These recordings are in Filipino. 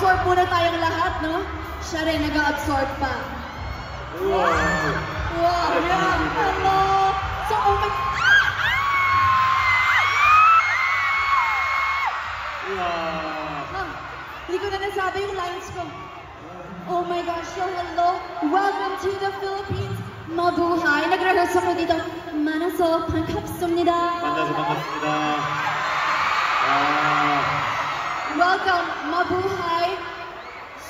mag-absorb muna tayong lahat, no? Siya rin nag-absorb pa. Wow! Wow! Hello! So, oh my... Hindi ko na nasabi yung lines ko. Oh my gosh, so hello. Welcome to the Philippines. Mabuhay. Nag-rehearse ako dito. Manaso, 반갑습니다. 만나서 반갑습니다. Welcome, Mabuhay.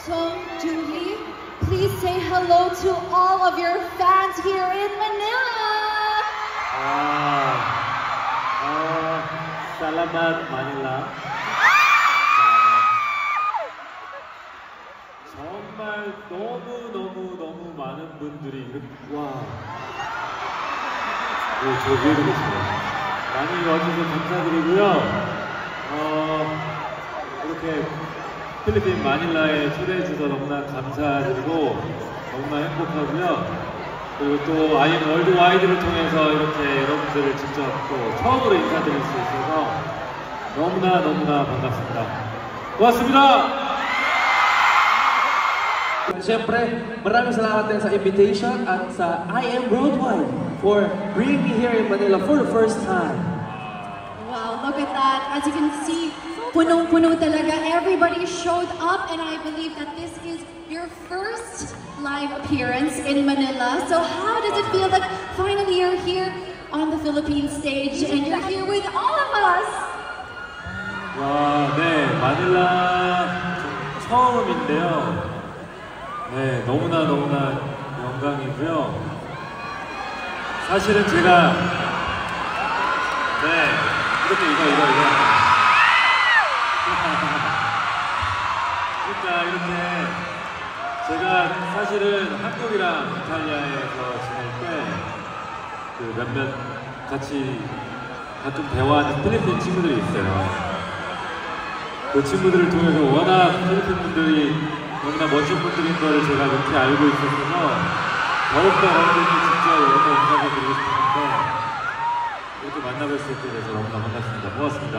Song Joonhee. Please say hello to all of your fans here in Manila. Salamat Manila. 정말 너무 많은 분들이 와. 저 위에도 계시네요. 많이 와주셔서 감사드리고요. 이렇게 필리핀 마닐라에 초대해 주셔서 너무나 감사드리고 너무나 행복하고요. 그리고 또 IM 월드와이드를 통해서 이렇게 여러분들을 직접 또 처음으로 인사드릴 수 있어서 너무나 반갑습니다. 고맙습니다. Siyempre, maraming salamat din sa invitation at sa IM Worldwide for bringing me here in Manila for the first time. Wow, look at that. As you can see, punong-puno talaga. Everybody showed up and I believe that this is your first live appearance in Manila. So how does it feel that finally you're here on the Philippine stage and you're here with all of us? 와, 네, 마닐라 처음인데요. 네, 너무나 영광이고요. 사실은 제가 이렇게 이거 그러니까 이렇게 제가 사실은 한국이랑 이탈리아에서 지낼 때 그 몇몇 같이 가끔 대화하는 필리핀 친구들이 있어요. 그 친구들을 통해서 워낙 필리핀 분들이 너무나 멋진 분들인 거를 제가 이렇게 알고 있었어서 더욱더 여러분들이 직접 여기서 인사를 드리고 싶었는데 이렇게 만나뵐 수 있게 돼서 너무나 반갑습니다. 고맙습니다.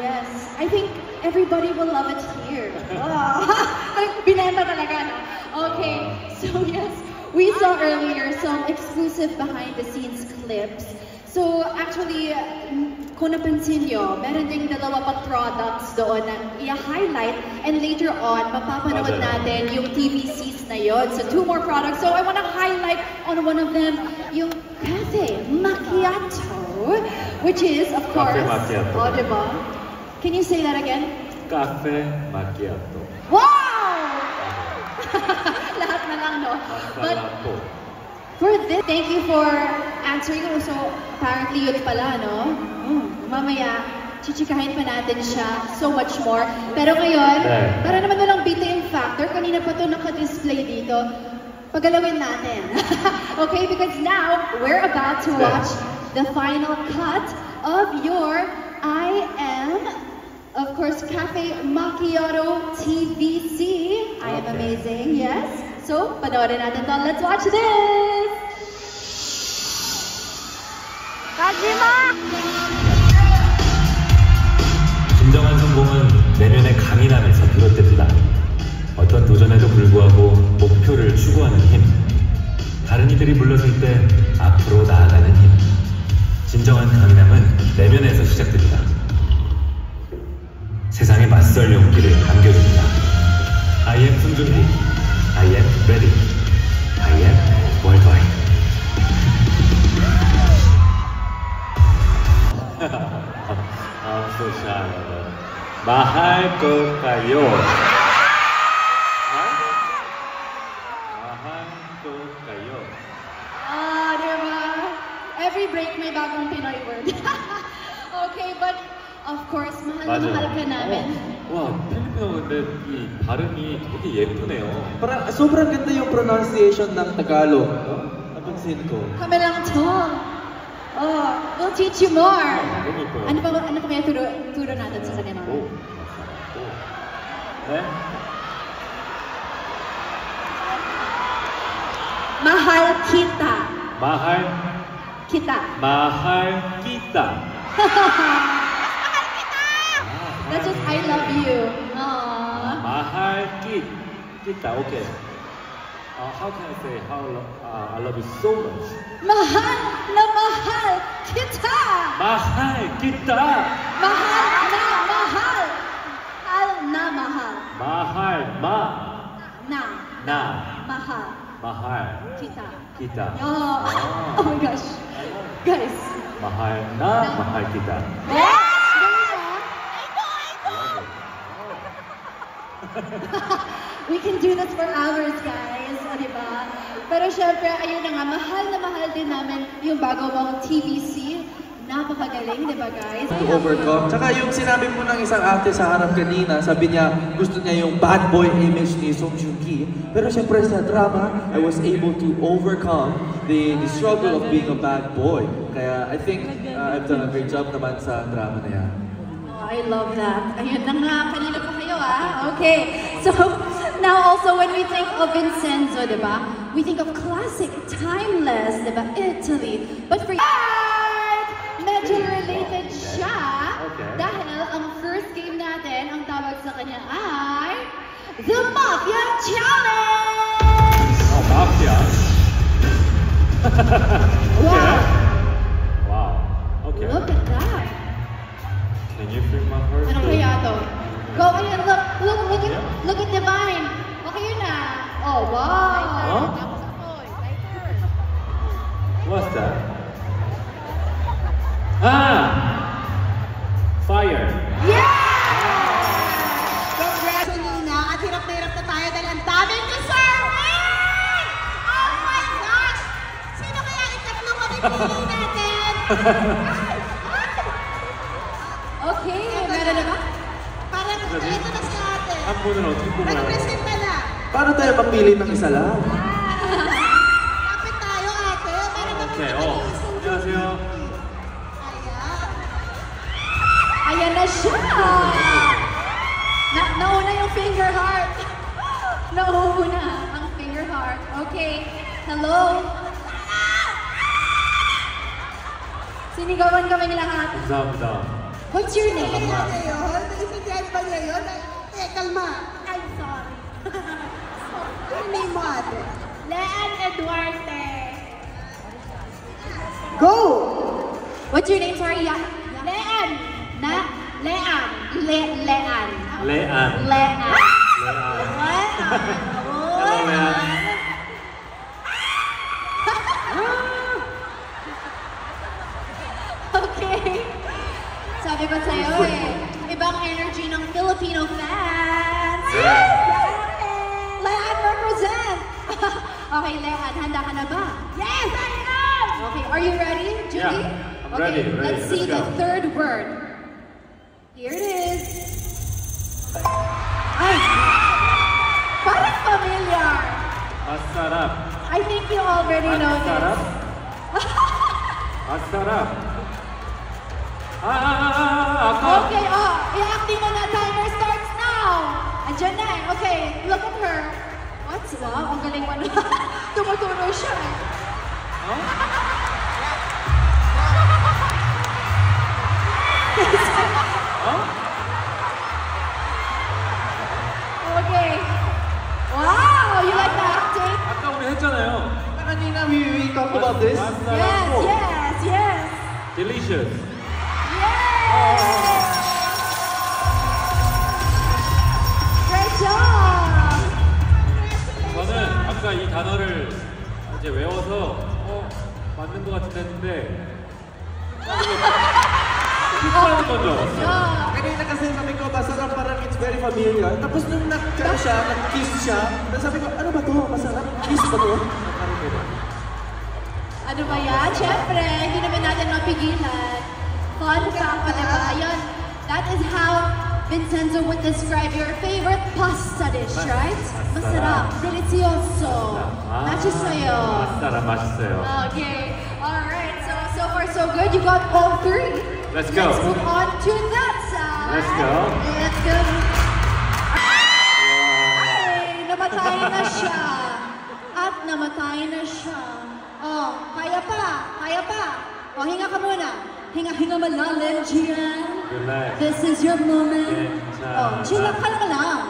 Yes, I think everybody will love it here. Binenta talaga, no? Okay, so yes, we saw earlier some exclusive behind-the-scenes clips. So actually, kung napansin nyo, meron ding dalawa pa products doon na i-highlight and later on, mapapanood natin yung TVCs na yun. So 2 more products. So I want to highlight on one of them, yung Cafe Macchiato, which is, of course, diba? Can you say that again? Cafe Macchiato. Wow! Lahat na lang, no? But for this, thank you for answering. So, apparently yun pala, no? Mamaya, chichikahin pa natin siya so much more. Pero ngayon, para naman walang beating factor, kanina pa ito naka-display dito, pagalawin natin. Okay, because now, we're about to watch the final cut of your of course, Cafe Macchiato TVC. I am amazing, yes. So, panoorin natin to. Let's watch this! Kajima! 진정한 성공은 내면의 강인함에서 비롯됩니다. 어떤 도전에도 불구하고 목표를 추구하는 힘, 다른 이들이 물러설 때 앞으로 나아가는 힘. 진정한 강인함은 내면에서 시작됩니다. 세상에 맞설 용기를 안겨줍니다. I am 송준희. I am ready. I am worldwide. I'm so shy. Mahal ko kayo. Mahal ko kayo. Diba? Every break may bagong Pinoy word. Okay, but Of course, mahal na 맞아요. mahal ka namin. 와, 필리핀어 근데 이 발음이 되게 예쁘네요. Parang sobrang ganda yung pronunciation ng Tagalog. No? Napansin ko. Kami lang to. Oh, we'll teach you more. 너무 예뻐요. Ano pa kaya turo natin sa kanya 오. mamaya? 오. 네? Mahal kita. 마할 Kita. 마할 끼다. That's just I love you. Aww. 마할 끼다. 오케이. How can I say I love you so much? Mahal na mahal kita. 마할 끼다. Mahal na mahal. Mahal na mahal. 마할 Na 나 mahal 마할 kita. 끼다. Oh my gosh. Guys. 마할 나 마할 끼다. We can do this for hours, guys. O, diba? Pero syempre, ayun na nga, mahal na mahal din namin yung bago mong TVC. Napakagaling, diba, guys? To overcome. Tsaka yung sinabi mo ng isang ate sa harap kanina, sabi niya gusto niya yung bad boy image ni Song Joong Ki. Pero syempre sa drama, I was able to overcome the struggle of being a bad boy. Kaya I think I've done a great job naman sa drama na yan. Oh, I love that. Ayun na nga, kanina pa kayo, ah. Okay. So, now also when we think of Vincenzo, diba? We think of classic, timeless, diba? Italy. But for medyo related siya. Okay. Dahil ang first game natin, ang tawag sa kanya ay The Mafia Challenge! 마피아. Wow! Wow. Okay. Look at that. Can you feel my heart? Ano kaya to? Go ahead, look at Divine. Okay yun na. Oh, wow. Huh? What's that? Fire. Yeah! Kanina at hirap na tayo dahil ang daming deserving! Oh my gosh! Sino kaya itatlong mapipili natin? Okay, meron na ba? Parang ito na si ate. 한 분은 어떻게 뽑아요? Nag-presenta na. Paano tayo magpili ng isa lang? Kapit tayo ate. Para 오케이. makapagpili 안녕하세요. Ayan na siya! Nauna yung finger heart. Nauna ang finger heart. Okay. Hello? Sinigawan kami ni lahat. 감사합니다. What's your name? Kaya na yun? Naiintindihan ba niya yun? Kalma. I'm sorry. Your name mo ate? Leanne Eduarte. Go! What's your name? Sorry, Leanne. Leanne. Leanne. 레안. Leanne. 레안. Hello, Lean. Okay. Sabi ko sa'yo ibang energy ng Filipino fans. Leanne represent. Okay, Leanne, handa ka na ba? Yes, I am. Okay, are you ready, Julie? Yeah, I'm okay, ready. let's see Let's the go. third word. Here it is. Ay, parang familiar. 아싸랍. I think you already know 아싸랍. this. 아싸랍. 아까. Okay, i-acting mo na. Timer starts now. Andiyan na eh. Okay, look at her. What's up? Ang galing mo na. Tumuturo siya. Okay. Wow, you like the acting? 아까 우리 했잖아요. Kanina we talked about this. Yes, yes, yes. Delicious. Yes! Great job! 저는 아까 이 단어를 이제 외워서 맞는 것 같은데 했는데 피부하는 건 줄 알았어요. Yeah. Kanina kasi sabi ko, masarap parang it's very familiar. Tapos nung nag-kiss siya, sabi ko, ano ba to? Masarap? Kiss ba to? Ano ba yan? Siyempre, hindi naman natin mapigilan. Fun fact pa diba? Yan, That is how Vincenzo would describe your favorite pasta dish, right? Masarap, delicioso. 맛있어요. 맛있어요. 맛있어요. Okay, alright, so far so good. You got all three. Let's go. Let's move on to that side. Let's go. Let's go. Ay, namatay na siya. At namatay na siya. Oh, kaya pa. Oh, hinga ka muna. Hinga malalim, Gian. Relax. This is your moment. 괜찮아. Oh, chill lang, kalma lang.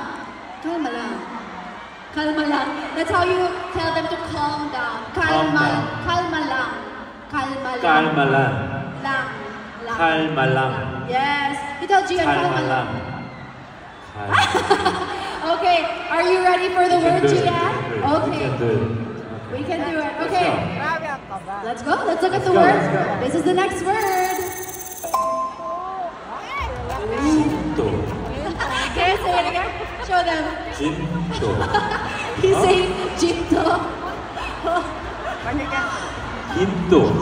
Kalma lang. That's how you tell them to calm down. Calm down. Kalma lang. 깔말랑. Lang. 칼말랑. Yes. You tell Gian, kalma lang. 칼말랑. Okay, are you ready for the word, Gian? We Okay. can do it. We can do it. Let's Okay. go. Let's go. Let's look at Let's the go, word. let's go. This is the next word. 진도. Okay, say it again. Show them. 진도. He's saying Jinto. 긴도.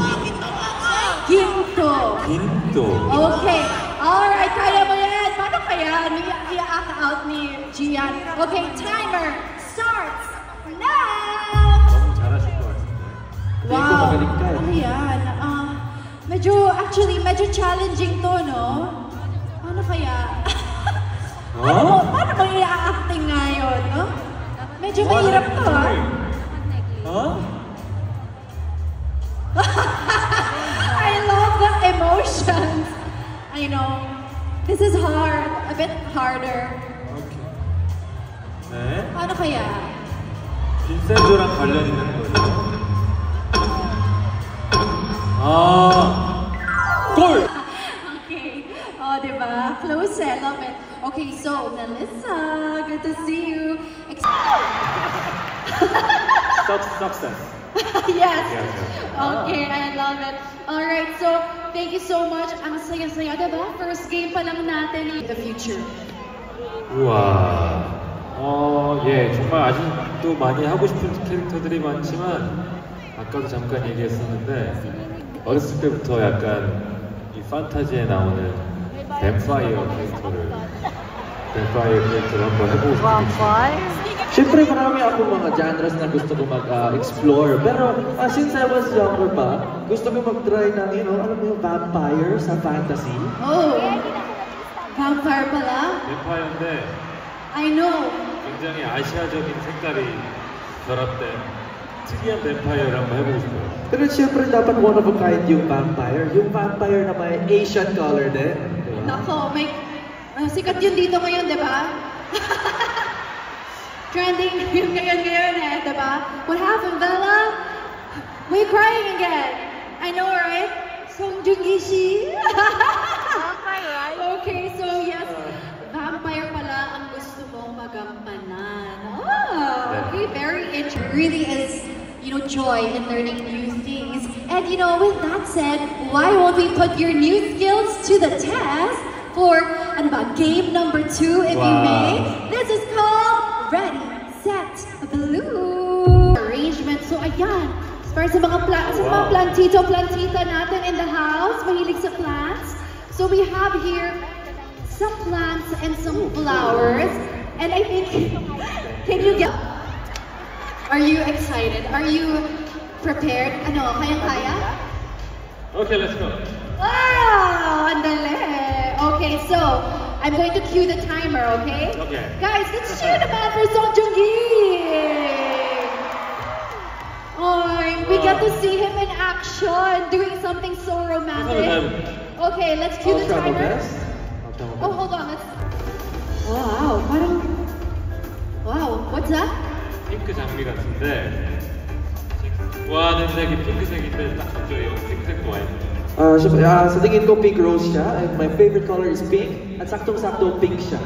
Ginto. 긴도. Okay. Alright, kaya mo yan. Paano kaya? I-act out ni Gian. Okay, timer starts now. 너무 잘하실 것 같은데. Wow. magaling ka eh. Ano yan? Medyo challenging to, no? Paano kaya? Paano mo i-acting ngayon, no? Medyo mahirap to, ha? Huh? I love the emotions. I know. This is hard. A bit harder. 오케이. 네. Paano kaya? 빈센조랑 관련 있는 거죠. 골! Okay. Oh, diba? Close eh. Love it. Okay, so, Melissa, good to see you. Success. Yes. Yeah. Okay, I love it. Alright, so, thank you so much. Ang saya-saya, diba? First game pa lang natin in the future. 우와. 예, 정말 아직도 많이 하고 싶은 캐릭터들이 많지만 아까도 잠깐 얘기했었는데 어렸을 때부터 약간 이 판타지에 나오는 뱀파이어 캐릭터를 한번 해보고 싶어요. Siyempre marami akong mga genres na gusto ko mag-explore. Pero since I was younger pa, gusto ko mag-try ng, alam mo yung vampire sa fantasy. Oh, vampire pala? 뱀파이어인데 I know. 굉장히 아시아적인 색깔이 결합된 특이한 뱀파이어를 한번 해보고 싶어요. Pero siyempre dapat one of a kind yung vampire. Yung vampire na may Asian color din. Diba? Nako, sikat yun dito ngayon, di ba? Trending yun ngayon eh, di ba? What happened, Bella? Why are you crying again? I know, right? Song Joong-gi. Okay, so yes, vampire pala ang gusto mong magampanan. Okay, very interesting. Really is, joy in learning new things. And with that said, why won't we put your new skills to the test for game number 2, if you may? This is called Ready, Set, Blue. Arrangement. So ayan, para sa mga plantita natin in the house, mahilig sa plants. So we have here some plants and some flowers. And I think, are you excited? Are you prepared? Kayang-kaya? Okay, let's go. Wow! Andale! Okay, so, I'm going to cue the timer, okay? Okay. Guys, let's cheer the man for Song Joong-gi! We get to see him in action, doing something so romantic. Okay, let's cue the timer. Oh, hold on, wow, what's that? 핑크 장미 같은데 좋아하는 색이 핑크색인데 딱 좋죠. 핑크색 좋아해요. Siyempre, sa tingin ko pink rose siya. And my favorite color is pink. At saktong-sakto pink siya.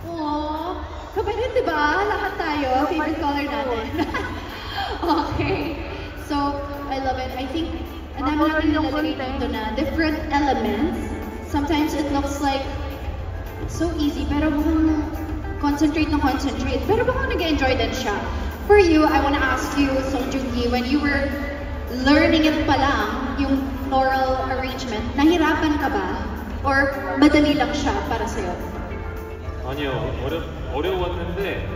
Aww, kapatid, diba? Lahat tayo, favorite color natin. Okay, so I love it. I think, ang dami natin nilalagay dito na different elements. Sometimes it looks like so easy, pero mukhang concentrate. Pero mukhang nag-enjoy din siya. For you, I want to ask you, Song Joong-gi, when you were learning it pa lang, yung floral arrangement, nahirapan ka ba? Or madali lang siya para sa'yo? 아니요, 어려웠는데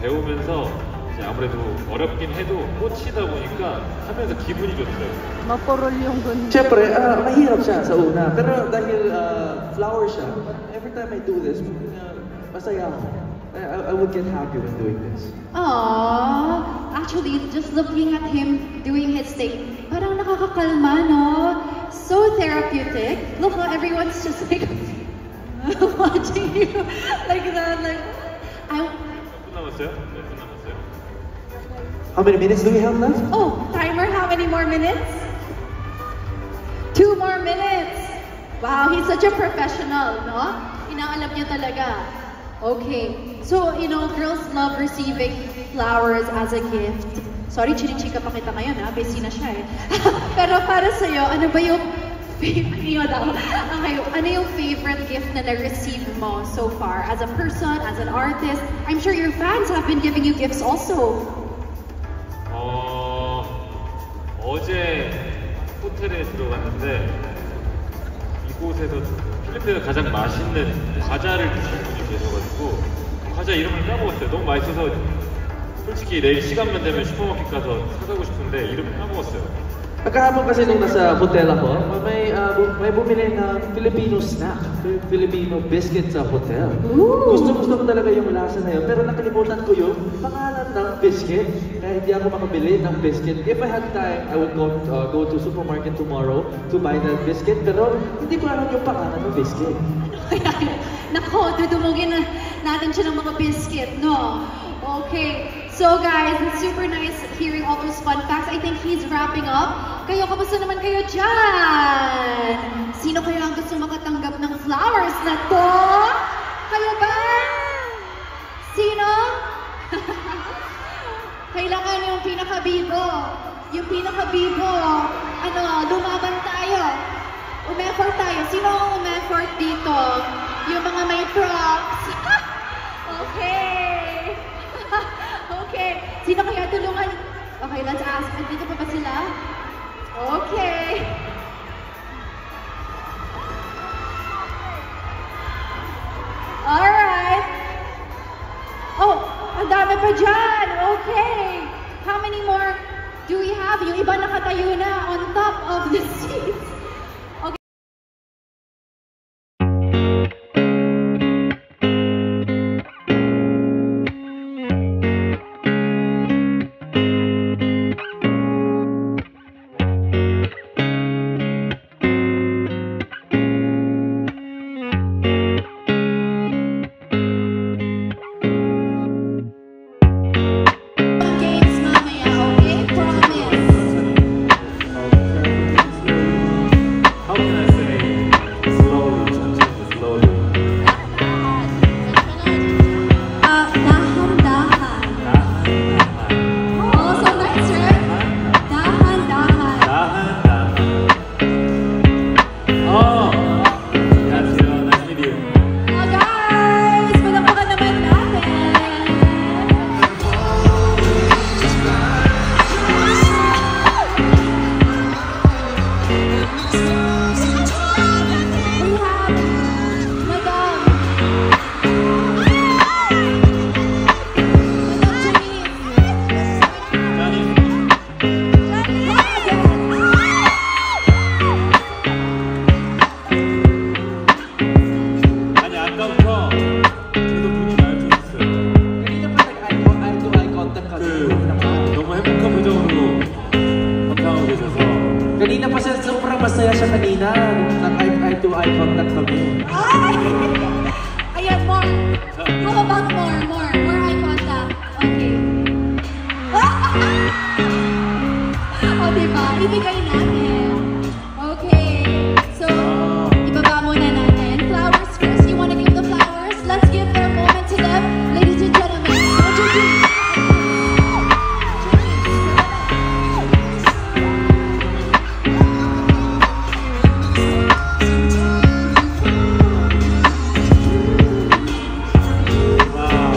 배우면서 이제 아무래도 어렵긴 해도 꽂히다 보니까 하면서 기분이 좋더라고요. Mapurol yung gun. Siyempre, mahirap siya sa una. Pero dahil flower siya, every time I do this, masaya ako. I would get happy when doing this. Aww, actually, just looking at him doing his thing, parang nakakakalma, no? So therapeutic. Look how everyone's just like watching you like that. Like, 몇 분 남았어요? 몇 분 남았어요? How many minutes do we have left? oh, timer, how many more minutes? 2 more minutes. Wow, he's such a professional, no? Inaalam niya talaga. Okay, so, you know, girls love receiving flowers as a gift. Sorry, chinichika pa kita ngayon, ha? Busy na siya, eh. Pero para sa'yo, ano ba yung ano yung favorite gift na na-receive mo so far? As a person, as an artist? I'm sure your fans have been giving you gifts also. 어제 호텔에 들어갔는데 이곳에서 필리핀에서 가장 맛있는 과자를 주신 분이 계셔가지고 과자 이름을 까먹었어요. 너무 맛있어서 솔직히 내일 시간만 되면 슈퍼마켓 가서 사가고 싶은데 이름을 까먹었어요. Kahapon kasi nung nasa hotel ako, may bumili ng Filipino snack, Filipino biscuit sa hotel. Gusto ko talaga yung lasa na yun, pero nakalimutan ko yung pangalan ng biscuit. Kaya hindi ako makabili ng biscuit. If I had time, I would go to supermarket tomorrow to buy that biscuit, pero hindi ko alam yung pangalan ng biscuit. Nako, dudumugin na natin siya ng mga biscuit, no? Okay, so guys, it's super nice hearing all those fun facts. I think he's wrapping up. Kayo, kamusta naman kayo dyan? Sino kaya ang gusto makatanggap ng flowers na to? Kayo ba? Sino? Kailangan yung pinaka-bibo. Yung pinaka-bibo. Ano, lumaban tayo. Umeffort tayo. Sino ang umeffort dito? Yung mga may props. Okay. Okay. Sino kaya tulungan? Okay, let's ask. Dito pa ba sila? Okay. Alright. Oh, ang dami pa dyan. Okay. How many more do we have? Yung iba nakatayo na on top of the seats. Kanina pa siya, sobrang masaya siya kanina. Nag-eye to eye contact kami. Ayan, more. How about more eye contact. Okay. O, diba? Ibigay natin. Okay. So, ibaba muna natin. Flowers first. You wanna give the flowers? Let's give their moment to them. Ladies and gentlemen, don't you think? Wow.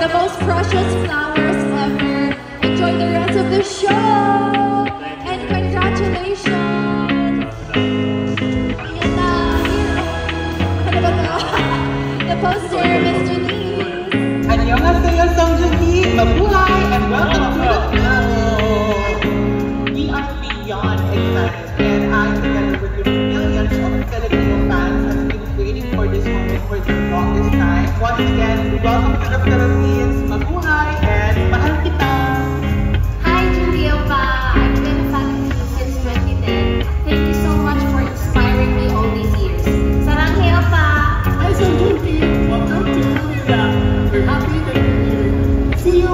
the most precious flowers ever. Enjoy the rest of the show! And congratulations! Ayan na, ano ba to? The poster, Miss Denise. Annyeonghaseyo, Songjoong Ki. Mabuhay and welcome to the show. We are beyond excited, and I, together with your millions of Filipino fans, have been waiting for this moment for the longest time. Once again, welcome to the Philippines. Mabuhay and mahal kita. Hi, Julie Opa. I've been a fan of you since 2010. Thank you so much for inspiring me all these years. Saranghae, Opa. Hi, Songjoong Ki. Welcome to Manila. We're happy that you're here. See you.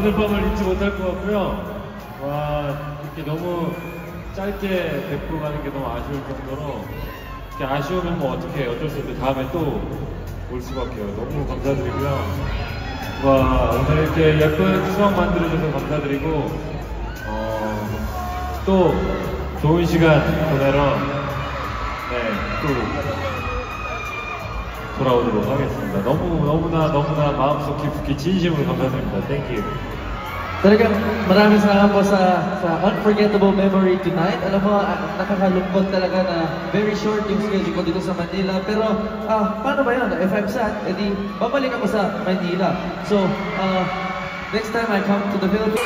오늘 밤을 잊지 못할 것 같고요. 와, 이렇게 너무 짧게 뵙고 가는 게 너무 아쉬울 정도로 이렇게 아쉬우면 뭐 어떻게 어쩔 수 없는데 다음에 또 올 수밖에 요 너무 감사드리고요. 와, 오늘 이렇게 예쁜 추억 만들어줘서 감사드리고 또 좋은 시간 보내러 또 돌아오도록 하겠습니다. 너무나 마음속 깊이 진심으로 감사드립니다. Thank you. Talagang maraming salamat po sa unforgettable memory tonight. Alam mo, nakakalungkot talaga na very short yung schedule ko dito sa Manila. Pero, paano ba yun? If I'm sad, edi babalik ako sa Manila. So, next time I come to the Philippines,